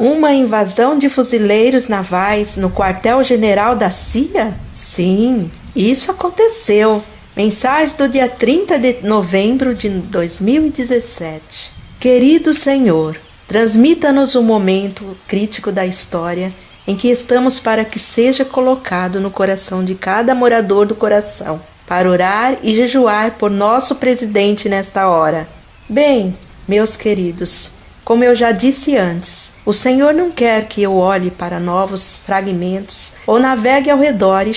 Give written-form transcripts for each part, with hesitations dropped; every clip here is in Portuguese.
Uma invasão de fuzileiros navais no quartel-general da CIA? Sim, isso aconteceu. Mensagem do dia 30 de novembro de 2017. Querido Senhor, transmita-nos um momento crítico da história em que estamos para que seja colocado no coração de cada morador do coração, para orar e jejuar por nosso presidente nesta hora. Bem, meus queridos, como eu já disse antes, o Senhor não quer que eu olhe para novos fragmentos ou navegue ao redor e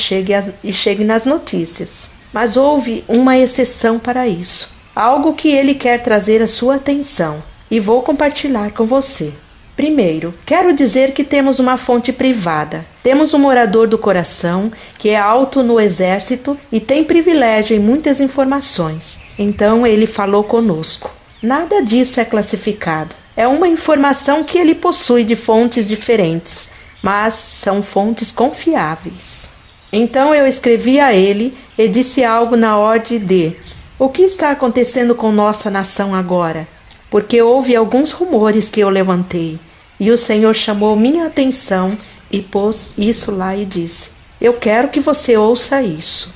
chegue nas notícias. Mas houve uma exceção para isso, algo que Ele quer trazer à sua atenção, e vou compartilhar com você. Primeiro, quero dizer que temos uma fonte privada. Temos um morador do coração que é alto no exército e tem privilégio em muitas informações. Então ele falou conosco. Nada disso é classificado. É uma informação que ele possui de fontes diferentes, mas são fontes confiáveis. Então eu escrevi a ele e disse algo na ordem de: o que está acontecendo com nossa nação agora? Porque houve alguns rumores que eu levantei, e o Senhor chamou minha atenção e pôs isso lá e disse: eu quero que você ouça isso.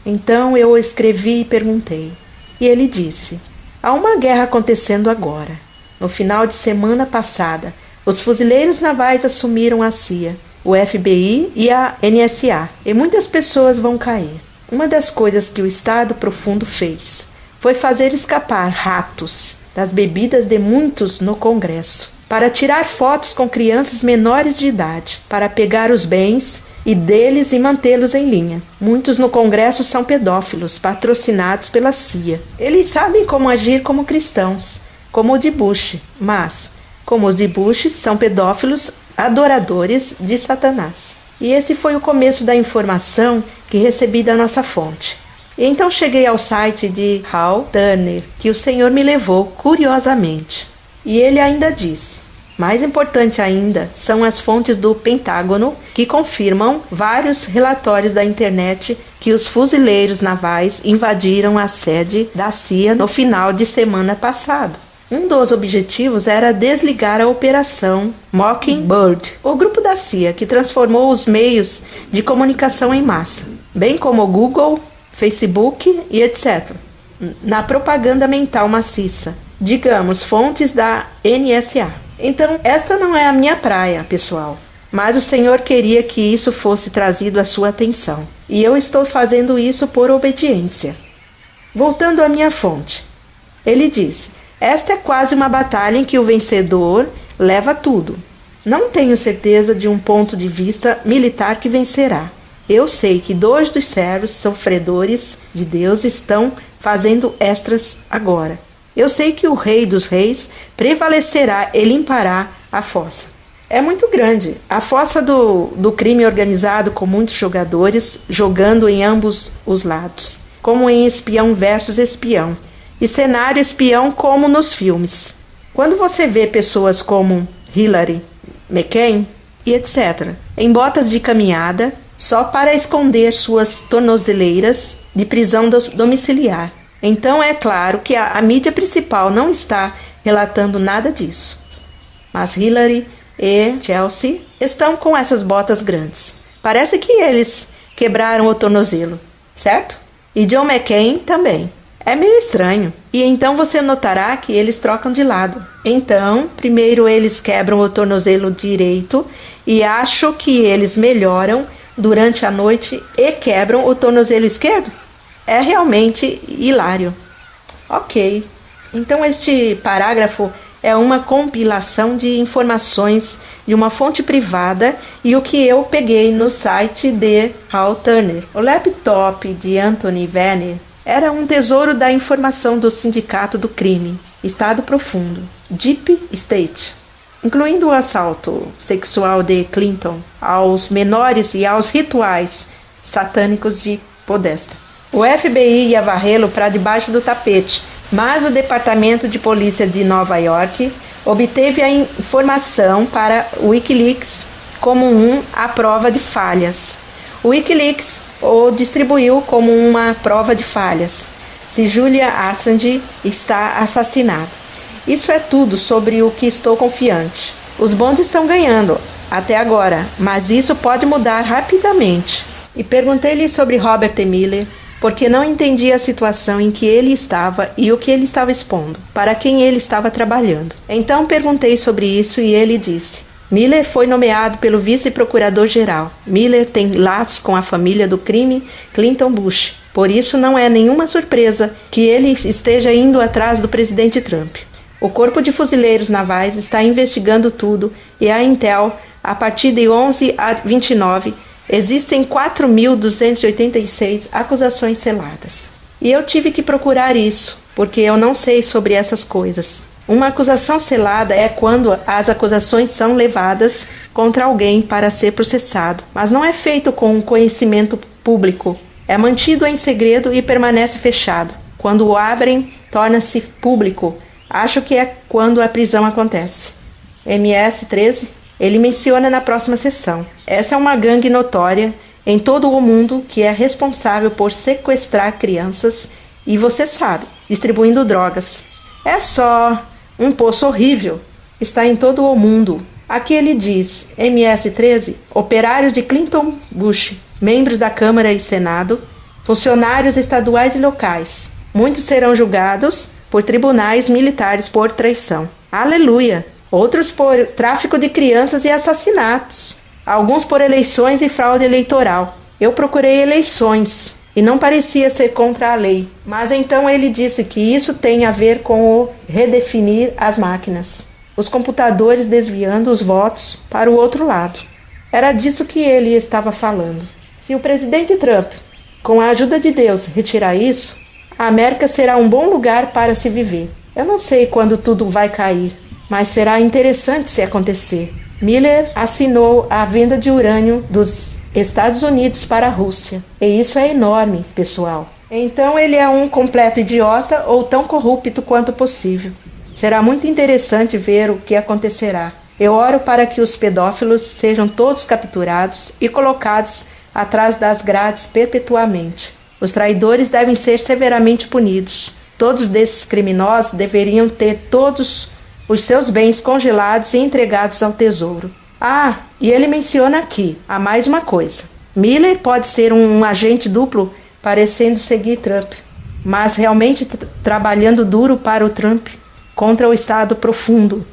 Então eu escrevi e perguntei, e ele disse: há uma guerra acontecendo agora. No final de semana passada, os fuzileiros navais assumiram a CIA, o FBI e a NSA, e muitas pessoas vão cair. Uma das coisas que o Estado Profundo fez foi fazer escapar ratos das bebidas de muitos no Congresso, para tirar fotos com crianças menores de idade, para pegar os bens e deles e mantê-los em linha. Muitos no Congresso são pedófilos, patrocinados pela CIA. Eles sabem como agir como cristãos, como o de Bush, mas, como os de Bush, são pedófilos adoradores de Satanás. E esse foi o começo da informação que recebi da nossa fonte. E então cheguei ao site de Hal Turner, que o Senhor me levou curiosamente. E ele ainda disse: mais importante ainda são as fontes do Pentágono, que confirmam vários relatórios da internet que os fuzileiros navais invadiram a sede da CIA no final de semana passado. Um dos objetivos era desligar a Operação Mockingbird, o grupo da CIA que transformou os meios de comunicação em massa, bem como o Google, Facebook e etc., na propaganda mental maciça, digamos, fontes da NSA. Então, esta não é a minha praia, pessoal, mas o Senhor queria que isso fosse trazido à sua atenção, e eu estou fazendo isso por obediência. Voltando à minha fonte, ele disse: esta é quase uma batalha em que o vencedor leva tudo. Não tenho certeza de um ponto de vista militar que vencerá. Eu sei que 2 dos servos sofredores de Deus estão fazendo extras agora. Eu sei que o Rei dos Reis prevalecerá e limpará a fossa. É muito grande. A fossa do crime organizado, com muitos jogadores jogando em ambos os lados, como em espião versus espião. E cenário espião como nos filmes. Quando você vê pessoas como Hillary, McCain e etc., em botas de caminhada, só para esconder suas tornozeleiras de prisão domiciliar. Então é claro que a mídia principal não está relatando nada disso. Mas Hillary e Chelsea estão com essas botas grandes. Parece que eles quebraram o tornozelo, certo? E John McCain também. É meio estranho. E então você notará que eles trocam de lado. Então, primeiro eles quebram o tornozelo direito e acho que eles melhoram durante a noite e quebram o tornozelo esquerdo. É realmente hilário. Ok. Então este parágrafo é uma compilação de informações de uma fonte privada e o que eu peguei no site de Hal Turner. O laptop de Anthony Weiner era um tesouro da informação do Sindicato do Crime, Estado Profundo, Deep State, incluindo o assalto sexual de Clinton aos menores e aos rituais satânicos de Podesta. O FBI ia varrê-lo para debaixo do tapete, mas o Departamento de Polícia de Nova York obteve a informação para o Wikileaks como a prova de falhas. O Wikileaks o distribuiu como uma prova de falhas, se Julian Assange está assassinado. Isso é tudo sobre o que estou confiante. Os bons estão ganhando, até agora, mas isso pode mudar rapidamente. E perguntei-lhe sobre Robert E. Miller, porque não entendia a situação em que ele estava e o que ele estava expondo, para quem ele estava trabalhando. Então perguntei sobre isso e ele disse: Miller foi nomeado pelo vice-procurador-geral. Miller tem laços com a família do crime Clinton Bush. Por isso não é nenhuma surpresa que ele esteja indo atrás do presidente Trump. O Corpo de Fuzileiros Navais está investigando tudo e a Intel, a partir de 11 a 29, existem 4.286 acusações seladas. E eu tive que procurar isso, porque eu não sei sobre essas coisas. Uma acusação selada é quando as acusações são levadas contra alguém para ser processado, mas não é feito com conhecimento público. É mantido em segredo e permanece fechado. Quando o abrem, torna-se público. Acho que é quando a prisão acontece. MS-13, ele menciona na próxima sessão. Essa é uma gangue notória em todo o mundo que é responsável por sequestrar crianças e, você sabe, distribuindo drogas. É só um poço horrível. Está em todo o mundo. Aqui ele diz, MS-13, operários de Clinton Bush, membros da Câmara e Senado, funcionários estaduais e locais. Muitos serão julgados por tribunais militares por traição. Aleluia! Outros por tráfico de crianças e assassinatos. Alguns por eleições e fraude eleitoral. Eu procurei eleições e não parecia ser contra a lei. Mas então ele disse que isso tem a ver com o redefinir as máquinas. Os computadores desviando os votos para o outro lado. Era disso que ele estava falando. Se o presidente Trump, com a ajuda de Deus, retirar isso, a América será um bom lugar para se viver. Eu não sei quando tudo vai cair, mas será interessante se acontecer. Miller assinou a venda de urânio dos Estados Unidos para a Rússia. E isso é enorme, pessoal. Então ele é um completo idiota ou tão corrupto quanto possível. Será muito interessante ver o que acontecerá. Eu oro para que os pedófilos sejam todos capturados e colocados atrás das grades perpetuamente. Os traidores devem ser severamente punidos. Todos desses criminosos deveriam ter todos os seus bens congelados e entregados ao tesouro. Ah, e ele menciona aqui, há mais uma coisa. Miller pode ser um agente duplo parecendo seguir Trump, mas realmente trabalhando duro para o Trump, contra o Estado profundo.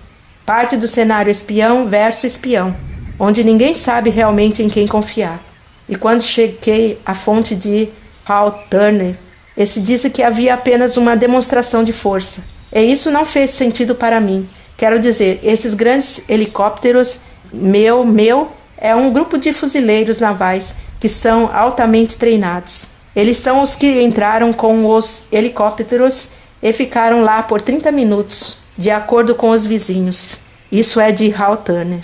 Parte do cenário espião versus espião, onde ninguém sabe realmente em quem confiar. E quando chequei a fonte de Hal Turner, esse disse que havia apenas uma demonstração de força. E isso não fez sentido para mim. Quero dizer, esses grandes helicópteros, é um grupo de fuzileiros navais que são altamente treinados. Eles são os que entraram com os helicópteros e ficaram lá por 30 minutos, de acordo com os vizinhos. Isso é de Hal Turner.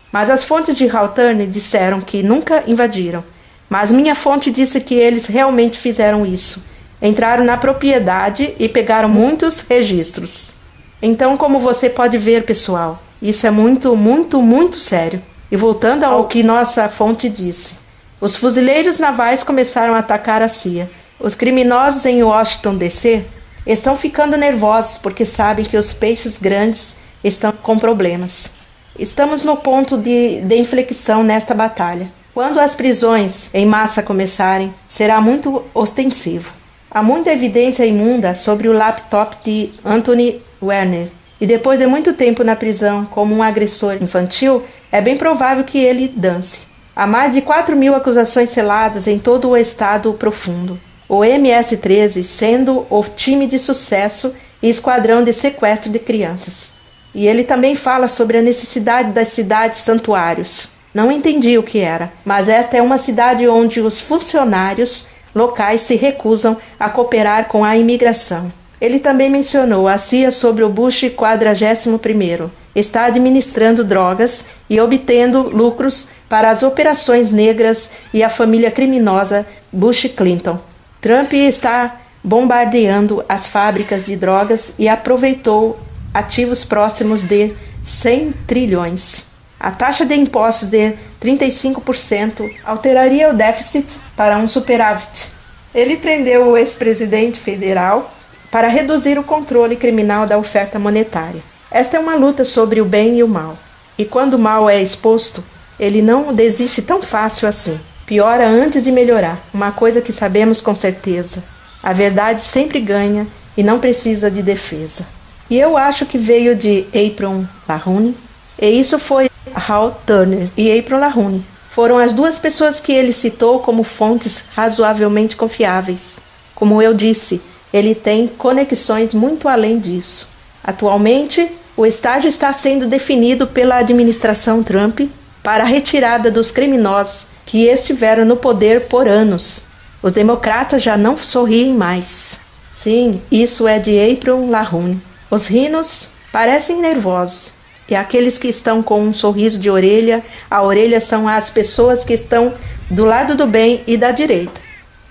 Mas as fontes de Hal Turner disseram que nunca invadiram. Mas minha fonte disse que eles realmente fizeram isso. Entraram na propriedade e pegaram muitos registros. Então, como você pode ver, pessoal, isso é muito, muito, muito sério. E voltando ao que nossa fonte disse, os fuzileiros navais começaram a atacar a CIA. Os criminosos em Washington, D.C., estão ficando nervosos porque sabem que os peixes grandes estão com problemas. Estamos no ponto de inflexão nesta batalha. Quando as prisões em massa começarem, será muito ostensivo. Há muita evidência imunda sobre o laptop de Anthony Weiner. E depois de muito tempo na prisão como um agressor infantil, é bem provável que ele dance. Há mais de 4.000 acusações seladas em todo o estado profundo. O MS-13 sendo o time de sucesso e esquadrão de sequestro de crianças. E ele também fala sobre a necessidade das cidades santuários. Não entendi o que era, mas esta é uma cidade onde os funcionários locais se recusam a cooperar com a imigração. Ele também mencionou a CIA sobre o Bush 41º. Está administrando drogas e obtendo lucros para as operações negras e a família criminosa Bush-Clinton. Trump está bombardeando as fábricas de drogas e aproveitou ativos próximos de 100 trilhões. A taxa de impostos de 35% alteraria o déficit para um superávit. Ele prendeu o ex-presidente federal para reduzir o controle criminal da oferta monetária. Esta é uma luta sobre o bem e o mal. E quando o mal é exposto, ele não desiste tão fácil assim. Piora antes de melhorar, uma coisa que sabemos com certeza. A verdade sempre ganha e não precisa de defesa. E eu acho que veio de April LaRune, e isso foi Hal Turner e April LaRune. Foram as duas pessoas que ele citou como fontes razoavelmente confiáveis. Como eu disse, ele tem conexões muito além disso. Atualmente, o estágio está sendo definido pela administração Trump para a retirada dos criminosos que estiveram no poder por anos. Os democratas já não sorriem mais. Sim, isso é de April LaRune. Os rinos parecem nervosos, e aqueles que estão com um sorriso de orelha a orelha são as pessoas que estão do lado do bem e da direita.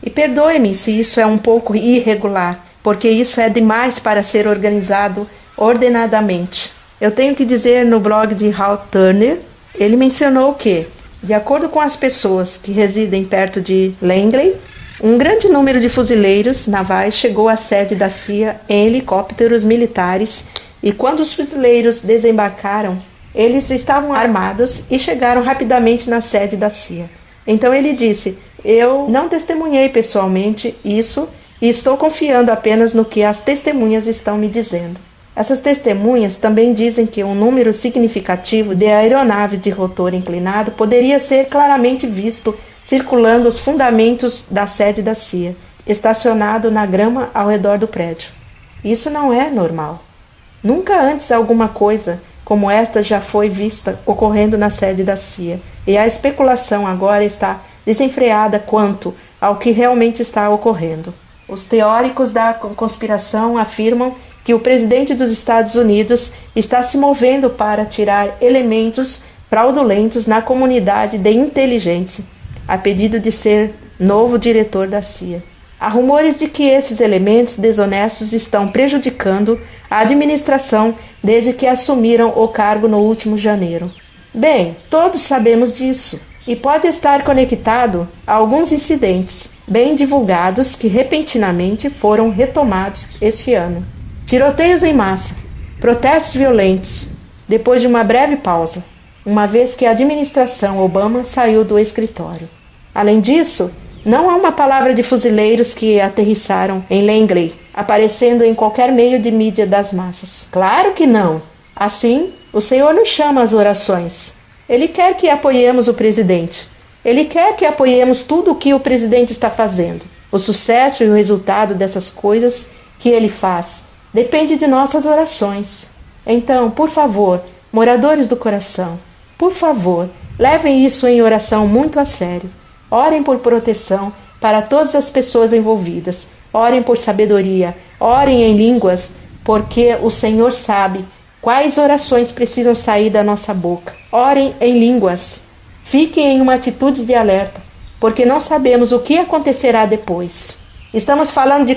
E perdoe-me se isso é um pouco irregular, porque isso é demais para ser organizado ordenadamente. Eu tenho que dizer no blog de Hal Turner, ele mencionou que, de acordo com as pessoas que residem perto de Langley, um grande número de fuzileiros navais chegou à sede da CIA em helicópteros militares e quando os fuzileiros desembarcaram, eles estavam armados e chegaram rapidamente na sede da CIA. Então ele disse, eu não testemunhei pessoalmente isso e estou confiando apenas no que as testemunhas estão me dizendo. Essas testemunhas também dizem que um número significativo de aeronaves de rotor inclinado poderia ser claramente visto circulando os fundamentos da sede da CIA, estacionado na grama ao redor do prédio. Isso não é normal. Nunca antes alguma coisa como esta já foi vista ocorrendo na sede da CIA, e a especulação agora está desenfreada quanto ao que realmente está ocorrendo. Os teóricos da conspiração afirmam que o presidente dos Estados Unidos está se movendo para tirar elementos fraudulentos na comunidade de inteligência, a pedido de ser novo diretor da CIA. Há rumores de que esses elementos desonestos estão prejudicando a administração desde que assumiram o cargo no último janeiro. Bem, todos sabemos disso, e pode estar conectado a alguns incidentes bem divulgados que repentinamente foram retomados este ano. Tiroteios em massa, protestos violentos, depois de uma breve pausa, uma vez que a administração Obama saiu do escritório. Além disso, não há uma palavra de fuzileiros que aterrissaram em Langley, aparecendo em qualquer meio de mídia das massas. Claro que não! Assim, o Senhor nos chama às orações. Ele quer que apoiemos o presidente. Ele quer que apoiemos tudo o que o presidente está fazendo. O sucesso e o resultado dessas coisas que ele faz depende de nossas orações. Então, por favor, moradores do coração, por favor, levem isso em oração muito a sério. Orem por proteção para todas as pessoas envolvidas. Orem por sabedoria. Orem em línguas, porque o Senhor sabe quais orações precisam sair da nossa boca. Orem em línguas. Fiquem em uma atitude de alerta, porque não sabemos o que acontecerá depois. Estamos falando de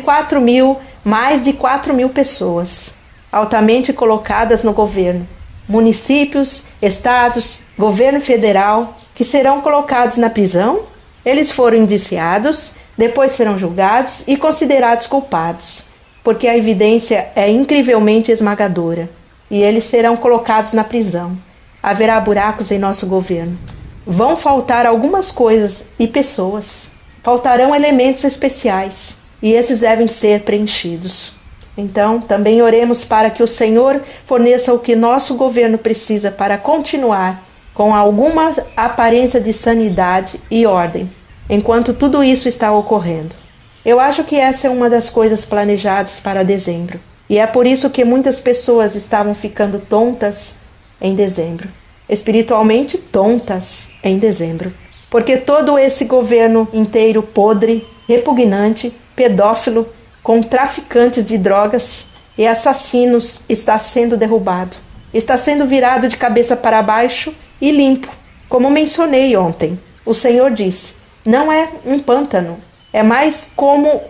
mais de 4.000 pessoas, altamente colocadas no governo. Municípios, estados, governo federal, que serão colocados na prisão. Eles foram indiciados, depois serão julgados e considerados culpados, porque a evidência é incrivelmente esmagadora, e eles serão colocados na prisão. Haverá buracos em nosso governo. Vão faltar algumas coisas e pessoas. Faltarão elementos especiais, e esses devem ser preenchidos. Então, também oremos para que o Senhor forneça o que nosso governo precisa para continuar com alguma aparência de sanidade e ordem, enquanto tudo isso está ocorrendo. Eu acho que essa é uma das coisas planejadas para dezembro, e é por isso que muitas pessoas estavam ficando tontas em dezembro, espiritualmente tontas em dezembro, porque todo esse governo inteiro podre, repugnante, pedófilo, com traficantes de drogas e assassinos está sendo derrubado, está sendo virado de cabeça para baixo e limpo. Como mencionei ontem, o Senhor disse, não é um pântano, é mais como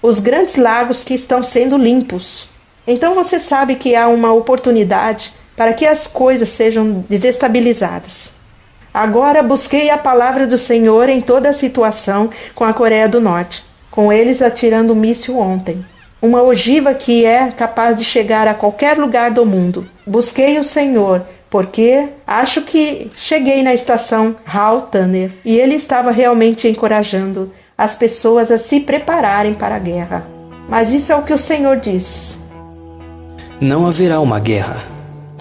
os grandes lagos que estão sendo limpos. Então você sabe que há uma oportunidade para que as coisas sejam desestabilizadas. Agora busquei a palavra do Senhor em toda a situação com a Coreia do Norte, com eles atirando um míssil ontem. Uma ogiva que é capaz de chegar a qualquer lugar do mundo. Busquei o Senhor porque acho que cheguei na estação Hal Tanner e ele estava realmente encorajando as pessoas a se prepararem para a guerra. Mas isso é o que o Senhor diz. Não haverá uma guerra.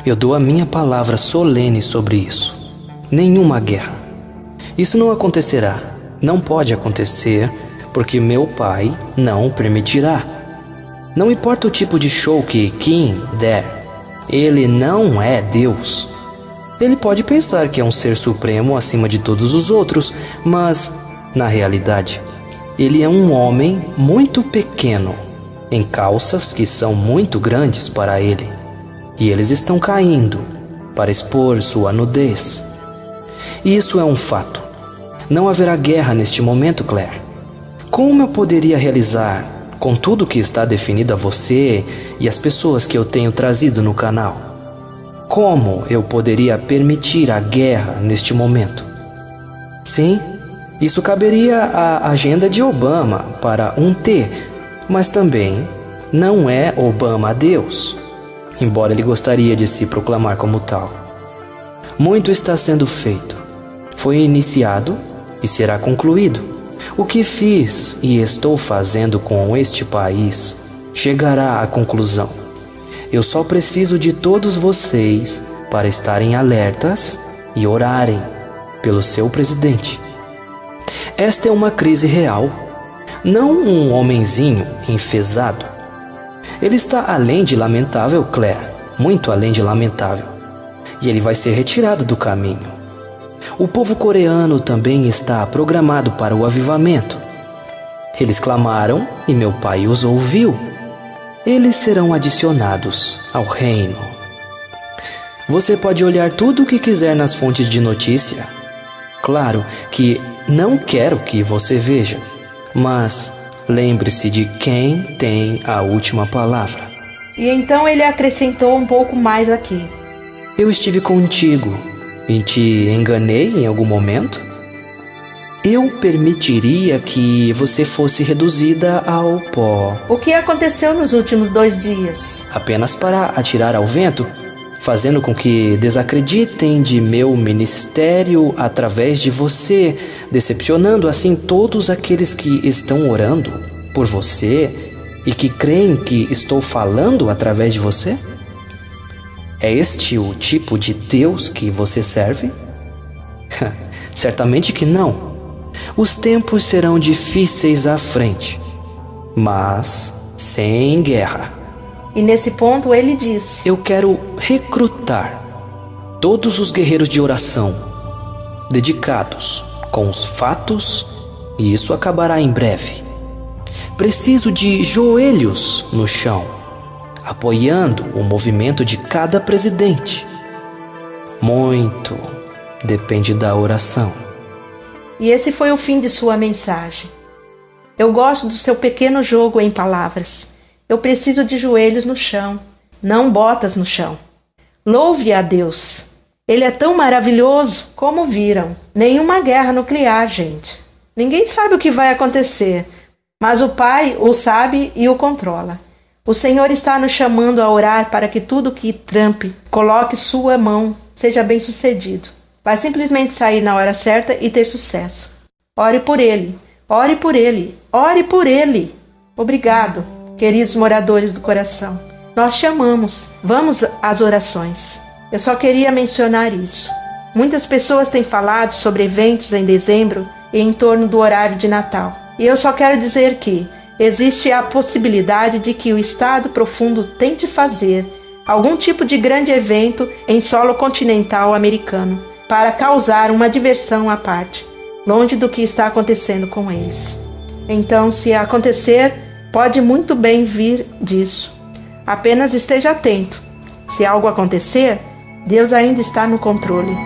Eu dou a minha palavra solene sobre isso. Nenhuma guerra. Isso não acontecerá. Não pode acontecer, porque meu pai não permitirá. Não importa o tipo de show que Kim der, ele não é Deus. Ele pode pensar que é um ser supremo acima de todos os outros, mas, na realidade, ele é um homem muito pequeno, em calças que são muito grandes para ele, e eles estão caindo para expor sua nudez. E isso é um fato. Não haverá guerra neste momento, Claire. Como eu poderia realizar, com tudo que está definido a você e as pessoas que eu tenho trazido no canal? Como eu poderia permitir a guerra neste momento? Sim, isso caberia à agenda de Obama para um T, mas também não é Obama Deus, embora ele gostaria de se proclamar como tal. Muito está sendo feito. Foi iniciado e será concluído. O que fiz e estou fazendo com este país chegará à conclusão. Eu só preciso de todos vocês para estarem alertas e orarem pelo seu presidente. Esta é uma crise real, não um homenzinho enfesado. Ele está além de lamentável, Claire, muito além de lamentável. E ele vai ser retirado do caminho. O povo coreano também está programado para o avivamento. Eles clamaram e meu pai os ouviu. Eles serão adicionados ao reino. Você pode olhar tudo o que quiser nas fontes de notícia. Claro que não quero que você veja, mas lembre-se de quem tem a última palavra. E então ele acrescentou um pouco mais aqui. Eu estive contigo e te enganei em algum momento? Eu permitiria que você fosse reduzida ao pó. O que aconteceu nos últimos 2 dias? Apenas para atirar ao vento, fazendo com que desacreditem de meu ministério através de você, decepcionando assim todos aqueles que estão orando por você e que creem que estou falando através de você? É este o tipo de Deus que você serve? Certamente que não. Os tempos serão difíceis à frente, mas sem guerra. E nesse ponto ele diz: eu quero recrutar todos os guerreiros de oração, dedicados com os fatos, e isso acabará em breve. Preciso de joelhos no chão, apoiando o movimento de cada presidente. Muito depende da oração. E esse foi o fim de sua mensagem. Eu gosto do seu pequeno jogo em palavras. Eu preciso de joelhos no chão, não botas no chão. Louve a Deus. Ele é tão maravilhoso, como viram. Nenhuma guerra nuclear, gente. Ninguém sabe o que vai acontecer, mas o Pai o sabe e o controla. O Senhor está nos chamando a orar para que tudo que Trump coloque sua mão seja bem sucedido. Vai simplesmente sair na hora certa e ter sucesso. Ore por ele, ore por ele, ore por ele. Obrigado, queridos moradores do coração. Nós te amamos. Vamos às orações. Eu só queria mencionar isso. Muitas pessoas têm falado sobre eventos em dezembro e em torno do horário de Natal. E eu só quero dizer que existe a possibilidade de que o Estado Profundo tente fazer algum tipo de grande evento em solo continental americano para causar uma diversão à parte, longe do que está acontecendo com eles. Então, se acontecer, pode muito bem vir disso. Apenas esteja atento. Se algo acontecer, Deus ainda está no controle.